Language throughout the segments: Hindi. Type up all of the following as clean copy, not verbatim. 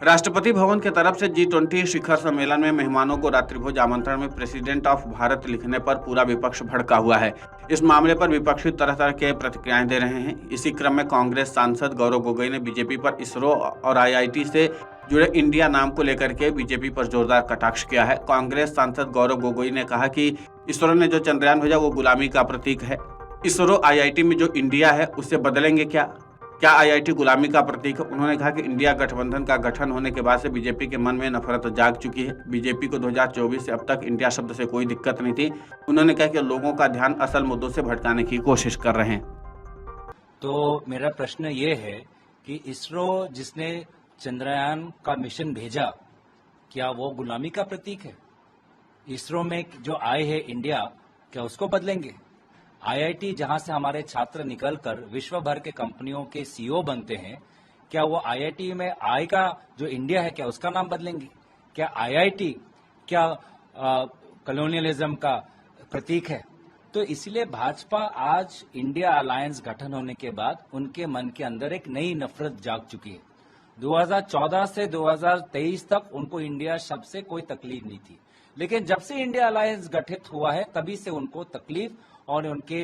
राष्ट्रपति भवन की तरफ से G20 शिखर सम्मेलन में मेहमानों को रात्रिभोज आमंत्रण में प्रेसिडेंट ऑफ भारत लिखने पर पूरा विपक्ष भड़का हुआ है। इस मामले पर विपक्षी तरह तरह के प्रतिक्रियाएं दे रहे हैं। इसी क्रम में कांग्रेस सांसद गौरव गोगोई ने बीजेपी पर इसरो और IIT से जुड़े इंडिया नाम को लेकर के बीजेपी पर जोरदार कटाक्ष किया है। कांग्रेस सांसद गौरव गोगोई ने कहा कि इसरो ने जो चंद्रयान भेजा वो गुलामी का प्रतीक है। इसरो IIT में जो इंडिया है उससे बदलेंगे क्या IIT गुलामी का प्रतीक है? उन्होंने कहा कि इंडिया गठबंधन का गठन होने के बाद से बीजेपी के मन में नफरत जाग चुकी है। बीजेपी को 2024 से अब तक इंडिया शब्द से कोई दिक्कत नहीं थी। उन्होंने कहा कि लोगों का ध्यान असल मुद्दों से भटकाने की कोशिश कर रहे हैं। तो मेरा प्रश्न ये है कि इसरो जिसने चंद्रयान का मिशन भेजा, क्या वो गुलामी का प्रतीक है? इसरो में जो आए है इंडिया, क्या उसको बदलेंगे? IIT जहां से हमारे छात्र निकलकर विश्व भर के कंपनियों के CEO बनते हैं, क्या वो IIT में आई का जो इंडिया है क्या उसका नाम बदलेंगे? क्या IIT क्या कॉलोनियलिज्म का प्रतीक है? तो इसलिए भाजपा आज इंडिया अलायंस गठन होने के बाद उनके मन के अंदर एक नई नफरत जाग चुकी है। 2014 से 2023 तक उनको इंडिया शब्द से कोई तकलीफ नहीं थी, लेकिन जब से इंडिया अलायंस गठित हुआ है तभी से उनको तकलीफ और उनके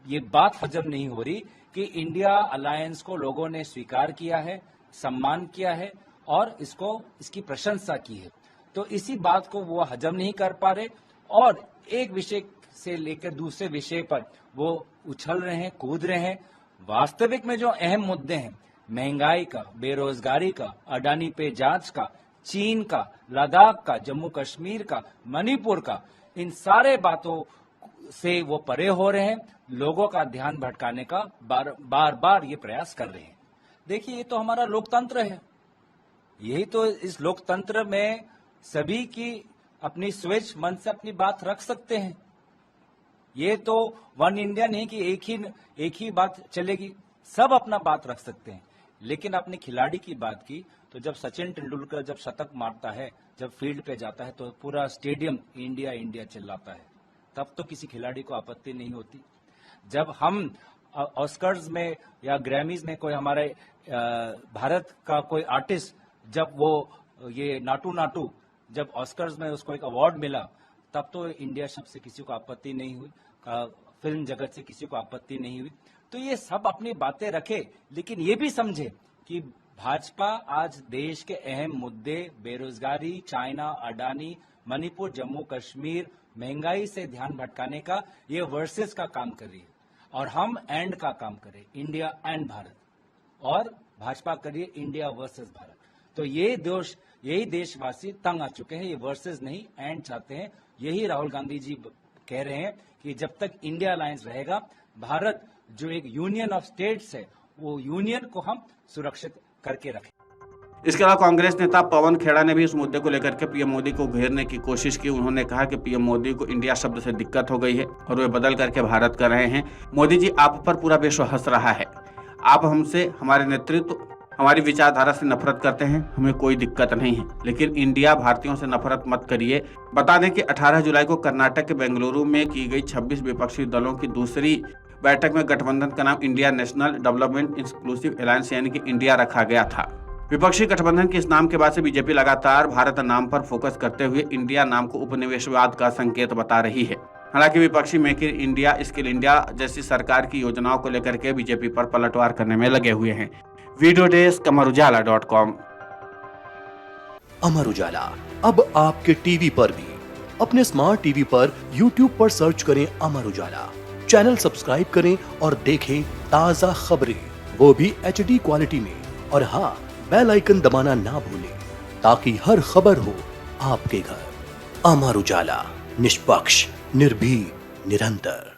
ये बात हजम नहीं हो रही कि इंडिया अलायंस को लोगों ने स्वीकार किया है, सम्मान किया है और इसकी प्रशंसा की है। तो इसी बात को वो हजम नहीं कर पा रहे और एक विषय से लेकर दूसरे विषय पर वो उछल रहे हैं, कूद रहे हैं। वास्तविक में जो अहम मुद्दे हैं, महंगाई का, बेरोजगारी का, अडानी पे जांच का, चीन का, लद्दाख का, जम्मू कश्मीर का, मणिपुर का, इन सारे बातों से वो परे हो रहे हैं। लोगों का ध्यान भटकाने का बार बार ये प्रयास कर रहे हैं। देखिए, ये तो हमारा लोकतंत्र है। यही तो इस लोकतंत्र में सभी की अपनी स्वेच्छ मन से अपनी बात रख सकते हैं। ये तो वन इंडिया नहीं कि एक ही बात चलेगी, सब अपना बात रख सकते हैं। लेकिन अपने खिलाड़ी की बात की तो जब सचिन तेंदुलकर जब शतक मारता है, जब फील्ड पे जाता है तो पूरा स्टेडियम इंडिया इंडिया चिल्लाता है, तब तो किसी खिलाड़ी को आपत्ति नहीं होती। जब हम ऑस्कर्स में या ग्रैमीज में कोई हमारे भारत का कोई आर्टिस्ट जब वो ये नाटू नाटू जब ऑस्कर्स में उसको एक अवार्ड मिला, तब तो इंडिया शब्द से किसी को आपत्ति नहीं हुई, फिल्म जगत से किसी को आपत्ति नहीं हुई। तो ये सब अपनी बातें रखे, लेकिन ये भी समझे कि भाजपा आज देश के अहम मुद्दे बेरोजगारी, चाइना, अडानी, मणिपुर, जम्मू कश्मीर, महंगाई से ध्यान भटकाने का ये वर्सेस का काम कर रही है और हम एंड का काम करें, इंडिया एंड भारत, और भाजपा करिए इंडिया वर्सेस भारत। तो यही देशवासी तंग आ चुके हैं। ये वर्सेस नहीं, एंड चाहते हैं। यही राहुल गांधी जी कह रहे हैं कि जब तक इंडिया अलायंस रहेगा, भारत जो एक यूनियन ऑफ स्टेट्स है, वो यूनियन को हम सुरक्षित करके रखें। इसके अलावा कांग्रेस नेता पवन खेड़ा ने भी इस मुद्दे को लेकर के पीएम मोदी को घेरने की कोशिश की। उन्होंने कहा कि पीएम मोदी को इंडिया शब्द से दिक्कत हो गई है और वे बदल करके भारत कर रहे हैं। मोदी जी, आप पर पूरा विश्व हंस रहा है। आप हमसे, हमारे नेतृत्व, हमारी विचारधारा से नफरत करते हैं, हमें कोई दिक्कत नहीं है, लेकिन इंडिया भारतीयों से नफरत मत करिए। बता दें कि 18 जुलाई को कर्नाटक के बेंगलुरु में की गई 26 विपक्षी दलों की दूसरी बैठक में गठबंधन का नाम India national development inclusive alliance यानी कि इंडिया रखा गया था। विपक्षी गठबंधन के इस नाम के बाद से बीजेपी लगातार भारत नाम पर फोकस करते हुए इंडिया नाम को उपनिवेशवाद का संकेत बता रही है। हालांकि विपक्षी make in India, skill India जैसी सरकार की योजनाओं को लेकर के बीजेपी पर पलटवार करने में लगे हुए हैं। Video desk अमरुजाला.com। अमर उजाला अब आपके टीवी पर भी। अपने स्मार्ट टीवी पर YouTube पर सर्च करें अमर उजाला, चैनल सब्सक्राइब करें और देखें ताजा खबरें, वो भी HD क्वालिटी में। और हाँ, बेल आइकन दबाना ना भूलें ताकि हर खबर हो आपके घर। अमर उजाला, निष्पक्ष, निर्भीक, निरंतर।